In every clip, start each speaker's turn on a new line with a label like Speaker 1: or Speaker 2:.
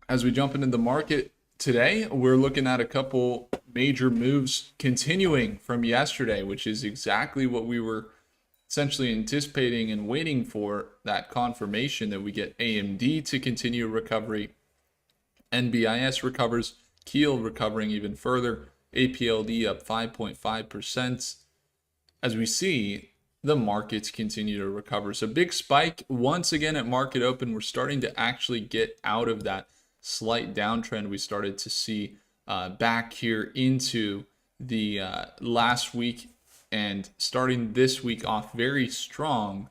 Speaker 1: As we jump into the market today, we're looking at a couple major moves continuing from yesterday, which is exactly what we were essentially anticipating and waiting for, that confirmation that we get AMD to continue recovery, NBIS recovers, Keel recovering even further, APLD up 5.5%. As we see, the markets continue to recover. So big spike once again at market open. We're starting to actually get out of that slight downtrend we started to see back here into the last week, and starting this week off very strong.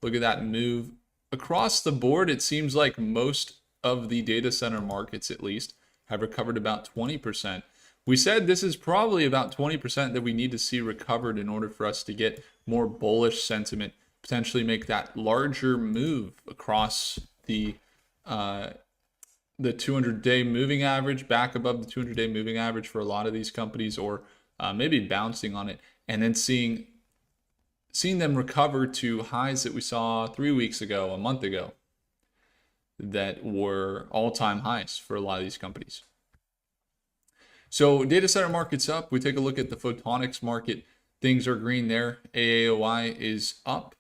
Speaker 1: Look at that move across the board. It seems like most of the data center markets, at least, have recovered about 20%. We said this is probably about 20% that we need to see recovered in order for us to get more bullish sentiment, potentially make that larger move across the 200-day moving average, back above the 200-day moving average for a lot of these companies, or maybe bouncing on it, and then seeing them recover to highs that we saw 3 weeks ago, a month ago, that were all-time highs for a lot of these companies. So data center market's up. We take a look at the photonics market. Things are green there. AAOI is up.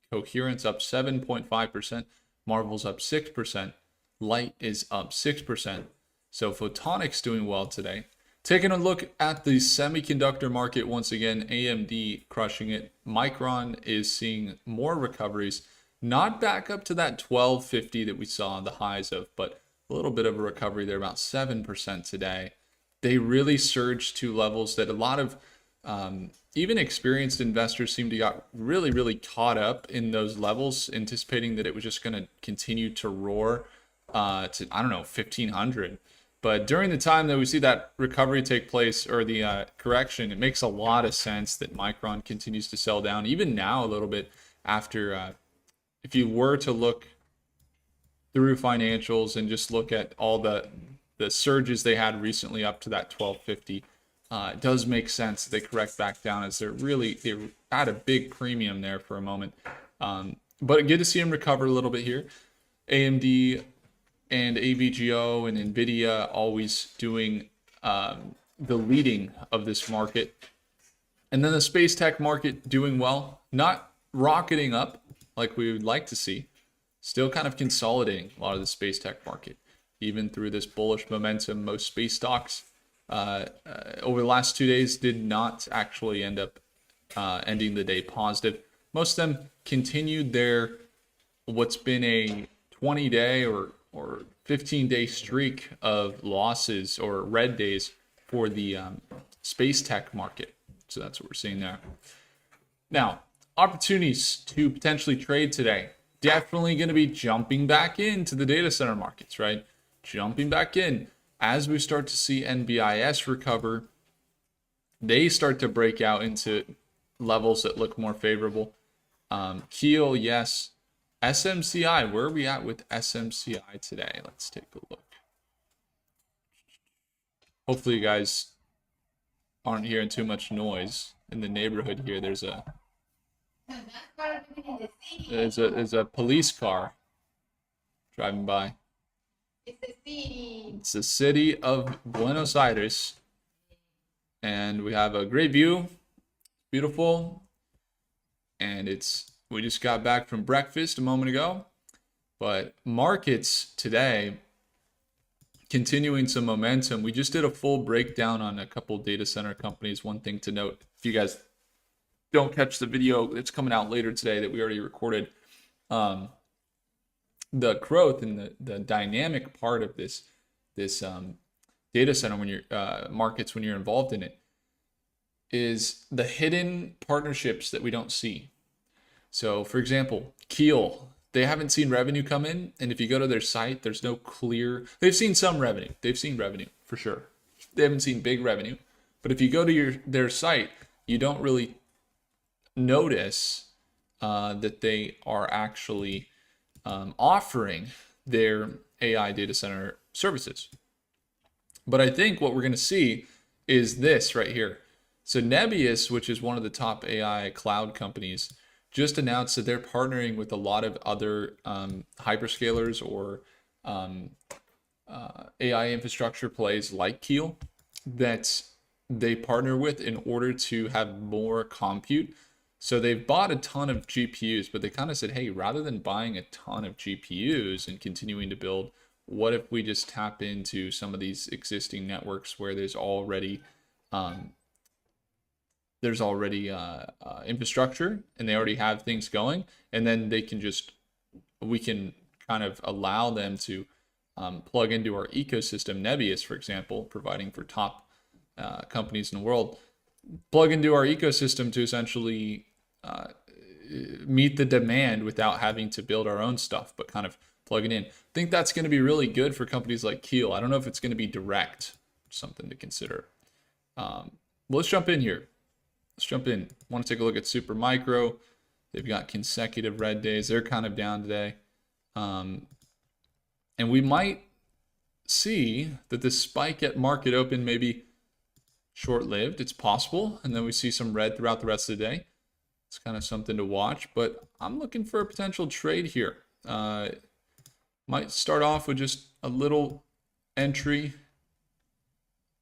Speaker 1: Coherent's up 7.5%. Marvel's up 6%. Light is up 6%. So photonics doing well today. Taking a look at the semiconductor market once again, AMD crushing it. Micron is seeing more recoveries. Not back up to that 1250 that we saw the highs of, but a little bit of a recovery there, about 7% today. They really surged to levels that a lot of even experienced investors seem to got really, really caught up in those levels, anticipating that it was just going to continue to roar to, I don't know, 1500. But during the time that we see that recovery take place, or the correction, it makes a lot of sense that Micron continues to sell down, even now a little bit after. If you were to look through financials and just look at all the surges they had recently up to that 1250, it does make sense that they correct back down, as they're at a big premium there for a moment. But good to see them recover a little bit here. AMD and AVGO and NVIDIA always doing the leading of this market. And then the space tech market doing well, not rocketing up like we would like to see, still kind of consolidating a lot of the space tech market. Even through this bullish momentum, most space stocks over the last 2 days did not actually end up ending the day positive. Most of them continued their what's been a 20-day or 15-day streak of losses, or red days, for the space tech market. So that's what we're seeing there. Now, opportunities to potentially trade today. Definitely going to be jumping back into the data center markets, right? Jumping back in as we start to see NBIS recover. They start to break out into levels that look more favorable. Keel, yes. SMCI, where are we at with SMCI today? Let's take a look. Hopefully you guys aren't hearing too much noise in the neighborhood here. There's a police car driving by. It's the city of Buenos Aires, and we have a great view. Beautiful, and we just got back from breakfast a moment ago. But markets today continuing some momentum. We just did a full breakdown on a couple data center companies. One thing to note, if you guys don't catch the video, it's coming out later today that we already recorded. The growth and the dynamic part of this data center, when you're markets, when you're involved in it, is the hidden partnerships that we don't see. So for example, Keel, they haven't seen revenue come in, and if you go to their site, there's no clear. They've seen some revenue. They've seen revenue for sure. They haven't seen big revenue, but if you go to their site, you don't really notice that they are actually offering their AI data center services. But I think what we're going to see is this right here. So Nebius, which is one of the top AI cloud companies, just announced that they're partnering with a lot of other hyperscalers or AI infrastructure plays like Keel that they partner with in order to have more compute. So they've bought a ton of GPUs, but they kind of said, hey, rather than buying a ton of GPUs and continuing to build, what if we just tap into some of these existing networks where um, there's already infrastructure and they already have things going, and then we can kind of allow them to plug into our ecosystem. Nebius, for example, providing for top companies in the world, plug into our ecosystem to essentially meet the demand without having to build our own stuff, but kind of plug it in. I think that's going to be really good for companies like Keel. I don't know if it's going to be direct, something to consider. Well, let's jump in here. Let's jump in. I want to take a look at Supermicro. They've got consecutive red days. They're kind of down today. And we might see that this spike at market open may be short-lived. It's possible. And then we see some red throughout the rest of the day. It's kind of something to watch. But I'm looking for a potential trade here. Might start off with just a little entry.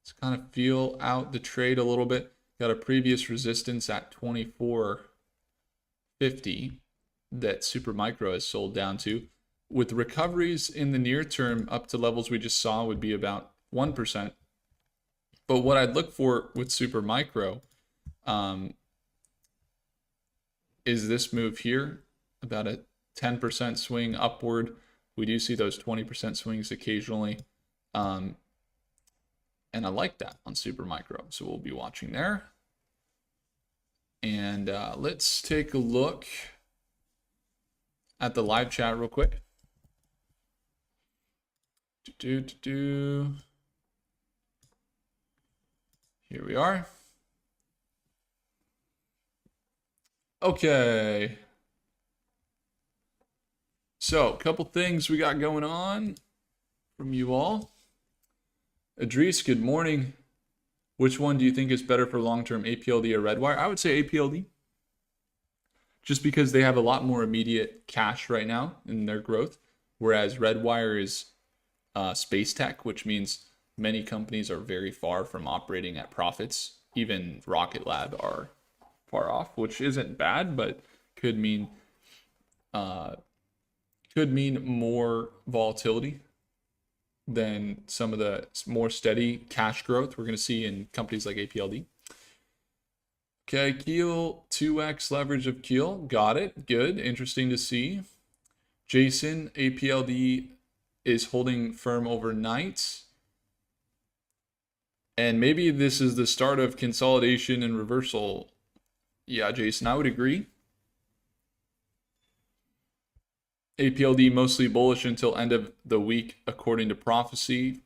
Speaker 1: Let's kind of feel out the trade a little bit. Got a previous resistance at 24.50 that Supermicro has sold down to. With recoveries in the near term up to levels we just saw would be about 1%. But what I'd look for with Supermicro is this move here, about a 10% swing upward. We do see those 20% swings occasionally. And I like that on Supermicro. So we'll be watching there. And let's take a look at the live chat real quick. Here we are. Okay. So, a couple things we got going on from you all. Idris, good morning. Which one do you think is better for long-term, APLD or Redwire? I would say APLD. Just because they have a lot more immediate cash right now in their growth, whereas Redwire is space tech, which means many companies are very far from operating at profits. Even Rocket Lab are far off, which isn't bad, but could mean more volatility than some of the more steady cash growth we're going to see in companies like APLD. Okay, Keel, 2x leverage of Keel. Got it. Good. Interesting to see. Jason, APLD is holding firm overnight. And maybe this is the start of consolidation and reversal. Yeah, Jason, I would agree. APLD mostly bullish until end of the week, according to Prophecy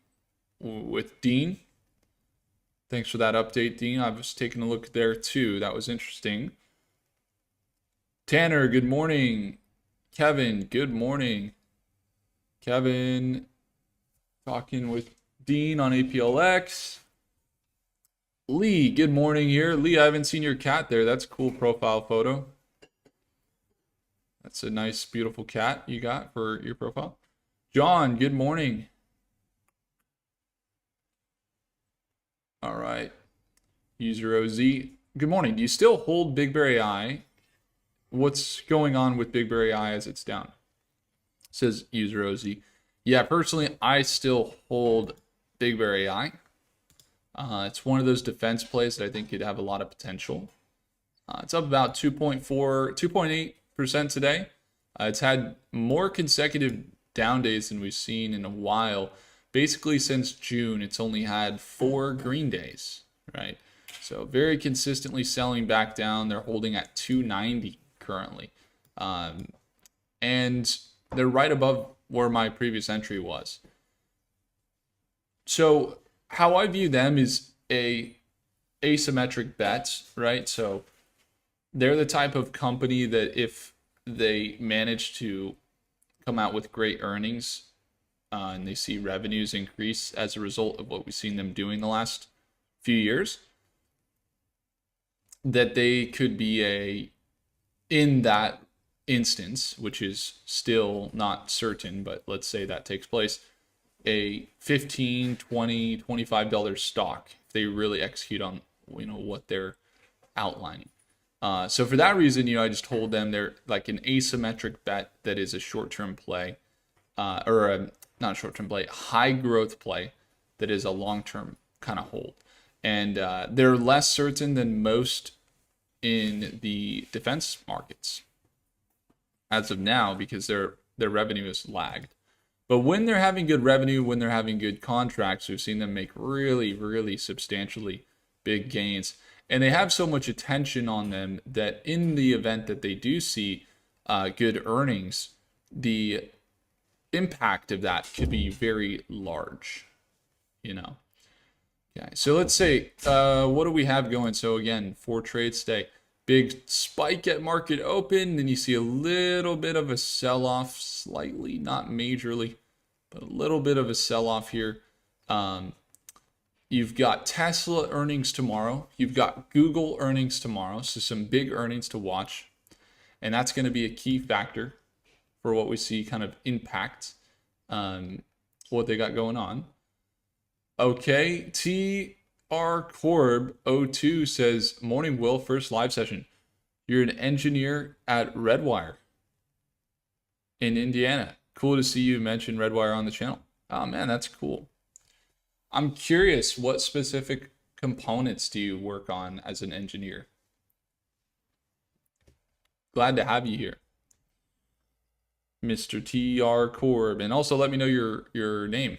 Speaker 1: with Dean. Thanks for that update, Dean. I was taking a look there too. That was interesting. Tanner, good morning. Kevin, good morning. Kevin, talking with Dean on APLX. Lee, good morning here. Lee, I haven't seen your cat there. That's a cool profile photo. That's a nice, beautiful cat you got for your profile. John, good morning. All right. User OZ, good morning. Do you still hold BigBear AI? What's going on with BigBear AI as it's down? Says User OZ. Yeah, personally, I still hold BigBear AI. It's one of those defense plays that I think could have a lot of potential. It's up about 2.8% today. It's had more consecutive down days than we've seen in a while. Basically, since June, it's only had 4 green days, right? So very consistently selling back down. They're holding at 290 currently. And they're right above where my previous entry was. So how I view them is a asymmetric bet, right? So they're the type of company that if they manage to come out with great earnings and they see revenues increase as a result of what we've seen them doing the last few years, that they could be in that instance, which is still not certain, but let's say that takes place, a 15, 20, $25 stock if they really execute on what they're outlining. So for that reason, I just hold them. They're like an asymmetric bet that is a short-term play, or not a short-term play, high growth play that is a long-term kind of hold. And they're less certain than most in the defense markets as of now because their revenue is lagged. But when they're having good revenue, when they're having good contracts, we've seen them make really, really substantially big gains. And they have so much attention on them that in the event that they do see good earnings, the impact of that could be very large, Okay, so let's say, what do we have going? So again, 4 trades today. Big spike at market open, then you see a little bit of a sell-off, slightly, not majorly, but a little bit of a sell-off here. You've got Tesla earnings tomorrow. You've got Google earnings tomorrow, so some big earnings to watch. And that's going to be a key factor for what we see kind of impact what they got going on. Okay, TR Corb 02 says, morning, Will, first live session. You're an engineer at Redwire in Indiana. Cool to see you mention Redwire on the channel. Oh man, that's cool. I'm curious, what specific components do you work on as an engineer? Glad to have you here, Mr. TR Corb. And also let me know your name,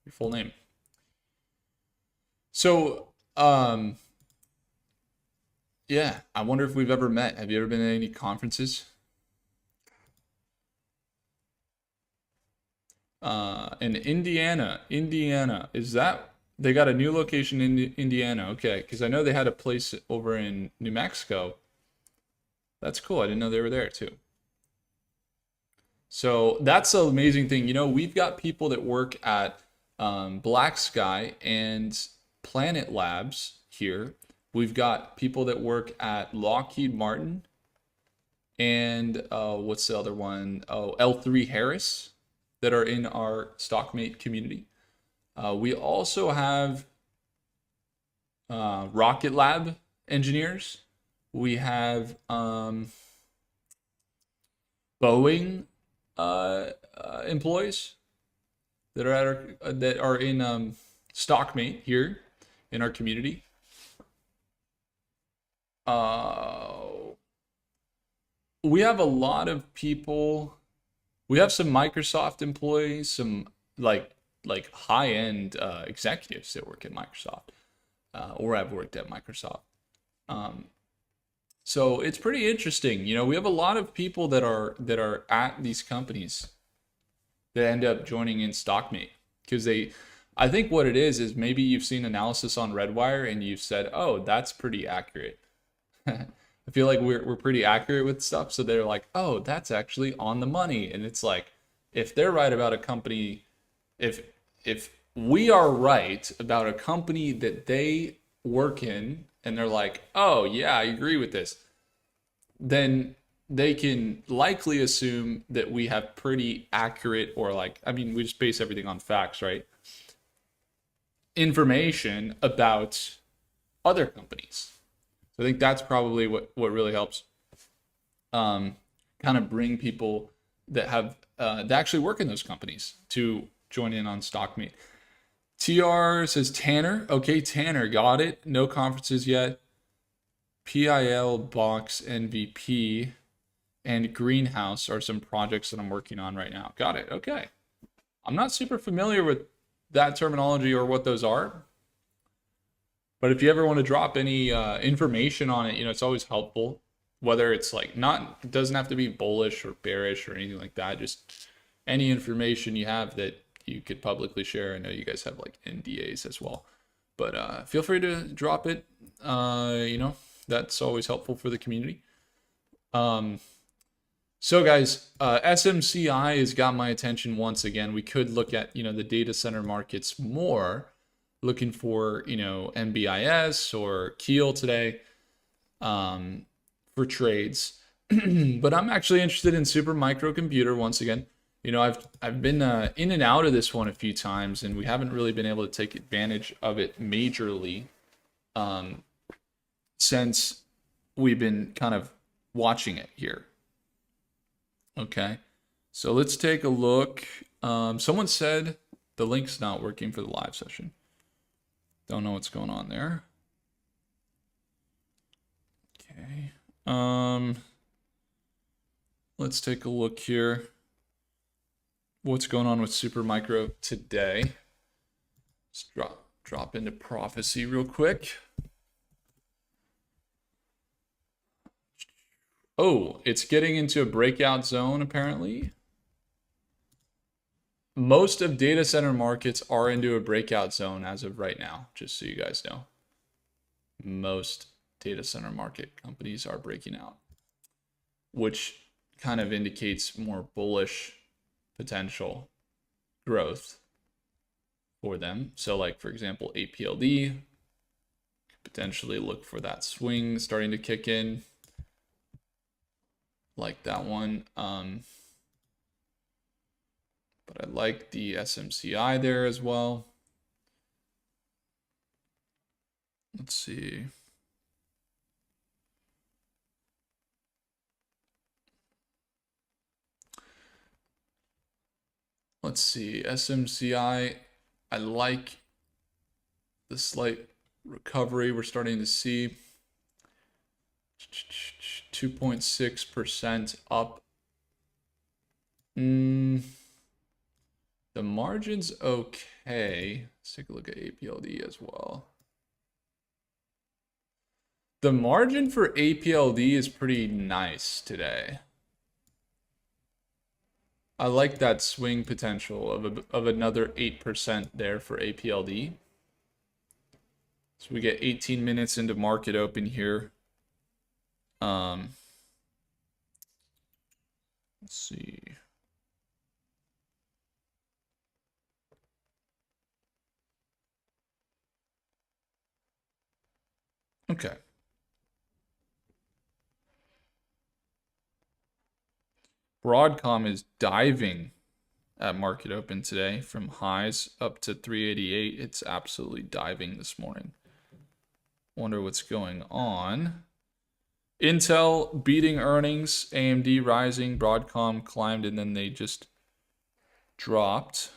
Speaker 1: your full name. So, yeah, I wonder if we've ever met. Have you ever been at any conferences? In Indiana, is that, they got a new location in Indiana? Okay, because I know they had a place over in New Mexico. That's cool. I didn't know they were there too. So that's an amazing thing. We've got people that work at Black Sky and Planet Labs here. We've got people that work at Lockheed Martin and what's the other one? Oh, L3 Harris that are in our Stockmate community. We also have Rocket Lab engineers. We have Boeing employees that are in Stockmate here in our community. We have a lot of people. We have some Microsoft employees, some like high-end executives that work at Microsoft or have worked at Microsoft. So it's pretty interesting. We have a lot of people that are at these companies that end up joining in Stockmate because I think what it is maybe you've seen analysis on Redwire and you've said, oh, that's pretty accurate. I feel like we're pretty accurate with stuff. So they're like, oh, that's actually on the money. And it's like, if they're right about a company, if we are right about a company that they work in, and they're like, oh yeah, I agree with this, then they can likely assume that we have pretty accurate, or we just base everything on facts, right? Information about other companies. So I think that's probably what really helps kind of bring people that have that actually work in those companies to join in on Stockmate. TR says Tanner. Okay, Tanner, got it. No conferences yet. PIL, Box, MVP, and Greenhouse are some projects that I'm working on right now. Got it. Okay. I'm not super familiar with that terminology or what those are. But if you ever want to drop any information on it, it's always helpful. Whether it's it doesn't have to be bullish or bearish or anything like that. Just any information you have that you could publicly share. I know you guys have NDAs as well, but feel free to drop it. That's always helpful for the community. So guys, SMCI has got my attention once again. We could look at the data center markets more, looking for NBIS or Keel today for trades. But I'm actually interested in Super Microcomputer once again. You know, I've been in and out of this one a few times, and we haven't really been able to take advantage of it majorly since we've been kind of watching it here. Okay, so let's take a look. Someone said the link's not working for the live session. Don't know what's going on there. Okay. Let's take a look here. What's going on with Supermicro today? Let's drop into Prophecy real quick. Oh, it's getting into a breakout zone apparently. Most of data center markets are into a breakout zone as of right now, just so you guys know. Most data center market companies are breaking out, which kind of indicates more bullish potential growth for them. So like, for example, APLD, potentially look for that swing starting to kick in, like that one. But I like the SMCI there as well. Let's see. Let's see, SMCI, I like the slight recovery we're starting to see. 2.6% up. The margin's okay. Let's take a look at APLD as well. The margin for APLD is pretty nice today. I like that swing potential of another 8% there for APLD. So we get 18 minutes into market open here. Let's see. Okay. Broadcom is diving at market open today from highs up to 388. It's absolutely diving this morning. Wonder what's going on. Intel beating earnings, AMD rising, Broadcom climbed, and then they just dropped.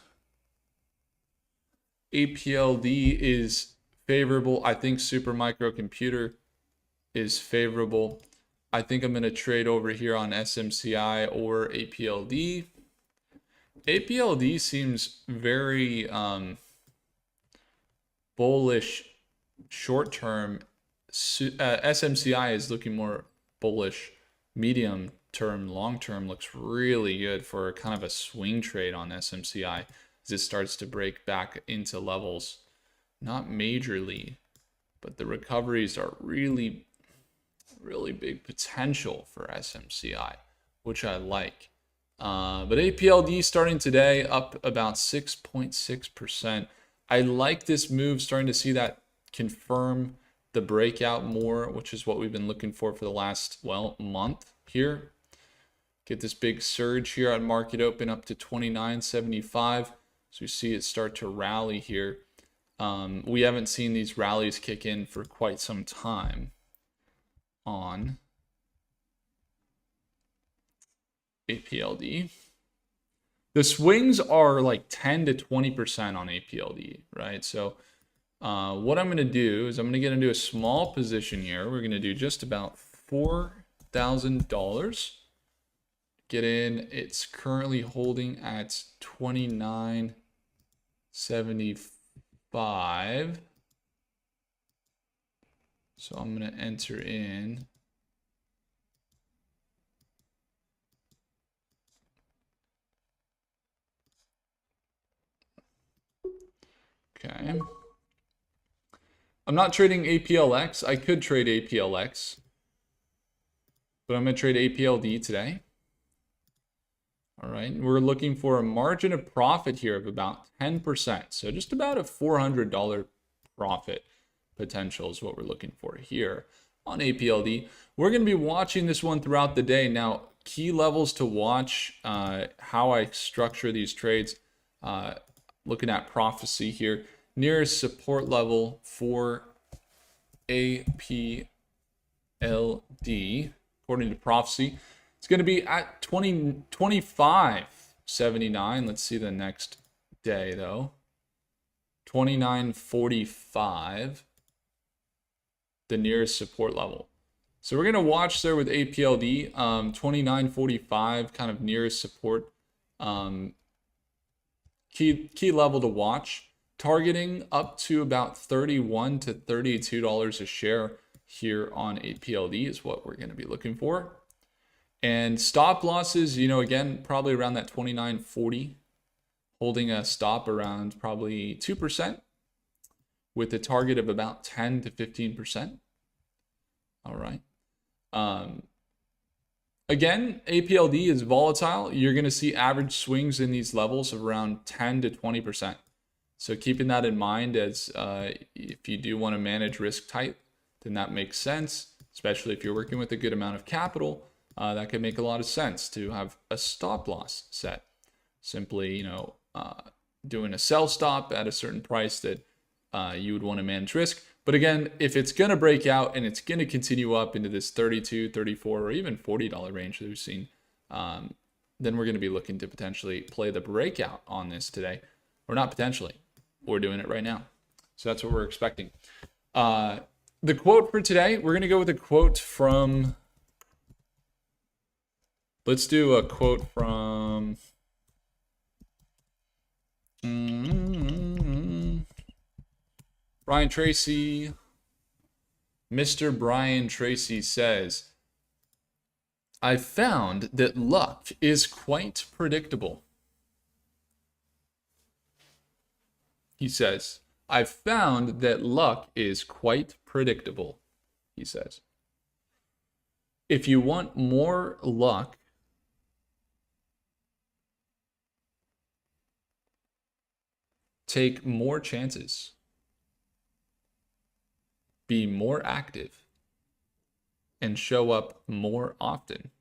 Speaker 1: APLD is favorable. I think Supermicro Computer is favorable. I think I'm going to trade over here on SMCI or APLD. APLD seems very bullish short term. SMCI is looking more bullish medium term. Long term looks really good for kind of a swing trade on SMCI as it starts to break back into levels. Not majorly, but the recoveries are really big potential for SMCI, which I like. But APLD starting today up about 6.6%. I like this move, starting to see that confirm the breakout more, which is what we've been looking for the last, well, month here. Get this big surge here on market open up to 29.75. So we see it start to rally here. We haven't seen these rallies kick in for quite some time on APLD. The swings are like 10 to 20% on APLD, right? So what I'm going to do is I'm going to get into a small position here. We're going to do just about $4,000. Get in. It's currently holding at 29.75. So I'm going to enter in. Okay. I'm not trading APLX. I could trade APLX, but I'm going to trade APLD today. All right. We're looking for a margin of profit here of about 10%. So just about a $400 profit potential is what we're looking for here on APLD. We're going to be watching this one throughout the day. Now, key levels to watch, how I structure these trades, looking at Prophecy here. Nearest support level for APLD, according to Prophecy, it's going to be at 25.79. Let's see the next day though. 29.45, the nearest support level. So we're going to watch there with APLD, 29.45, kind of nearest support, key level to watch. Targeting up to about $31 to $32 a share here on APLD is what we're going to be looking for. And stop losses, again, probably around that 29.40, holding a stop around probably 2% with a target of about 10 to 15%. All right. Again, APLD is volatile. You're going to see average swings in these levels of around 10 to 20%. So keeping that in mind, as if you do want to manage risk tight, then that makes sense, especially if you're working with a good amount of capital. That could make a lot of sense to have a stop loss set. Simply, doing a sell stop at a certain price that you would want to manage risk. But again, if it's going to break out and it's going to continue up into this $32, $34, or even $40 range that we've seen, then we're going to be looking to potentially play the breakout on this today. Or not potentially. We're doing it right now. So that's what we're expecting. The quote for today, we're going to go with a quote from... Let's do a quote from... Brian Tracy. Mr. Brian Tracy says, "I found that luck is quite predictable." He says, "I've found that luck is quite predictable," he says. If you want more luck, take more chances. Be more active. And show up more often.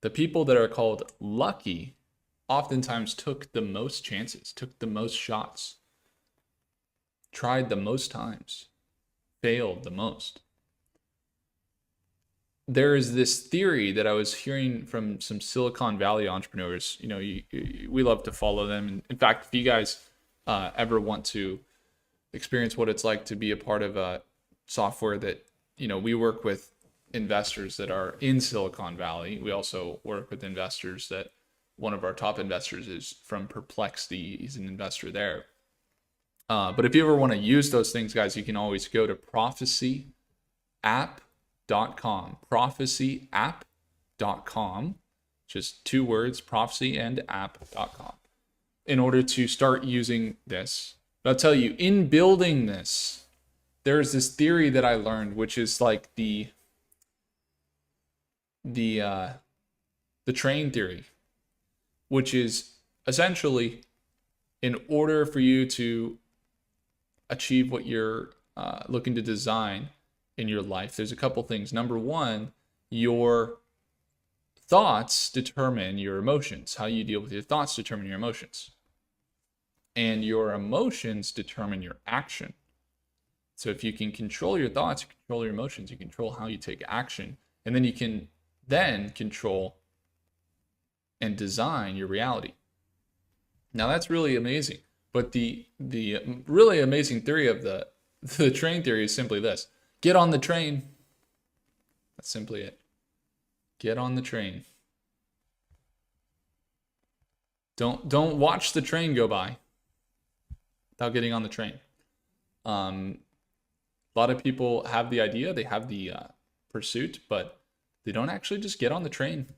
Speaker 1: The people that are called lucky oftentimes took the most chances, took the most shots, tried the most times, failed the most. There is this theory that I was hearing from some Silicon Valley entrepreneurs. We love to follow them. In fact, if you guys ever want to experience what it's like to be a part of a software that, we work with investors that are in Silicon Valley. We also work with investors that one of our top investors is from Perplexity. He's an investor there. But if you ever want to use those things, guys, you can always go to prophecyapp.com. Prophecyapp.com. Just 2 words, prophecy and app.com. In order to start using this. But I'll tell you, in building this, there's this theory that I learned, which is like the train theory, which is essentially, in order for you to achieve what you're looking to design in your life, there's a couple things. Number one, your thoughts determine your emotions. How you deal with your thoughts determine your emotions. And your emotions determine your action. So if you can control your thoughts, you control your emotions, you control how you take action, and then you can then control and design your reality. Now that's really amazing. But the really amazing theory of the train theory is simply this. Get on the train. That's simply it. Get on the train. Don't watch the train go by without getting on the train. A lot of people have the idea, they have the pursuit, but they don't actually just get on the train.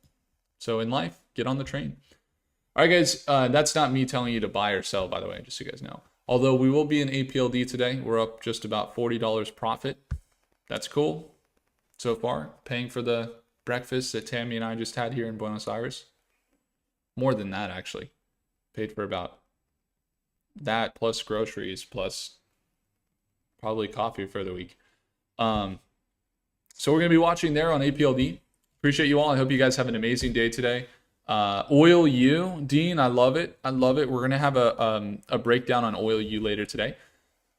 Speaker 1: So in life, get on the train. All right, guys, that's not me telling you to buy or sell, by the way, just so you guys know. Although we will be in APLD today. We're up just about $40 profit. That's cool so far. Paying for the breakfast that Tammy and I just had here in Buenos Aires. More than that, actually. Paid for about that plus groceries plus probably coffee for the week. So So we're going to be watching there on APLD. Appreciate you all. I hope you guys have an amazing day today. Oil U, Dean, I love it. I love it. We're going to have a breakdown on Oil U later today.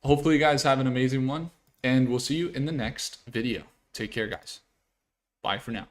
Speaker 1: Hopefully you guys have an amazing one, and we'll see you in the next video. Take care, guys. Bye for now.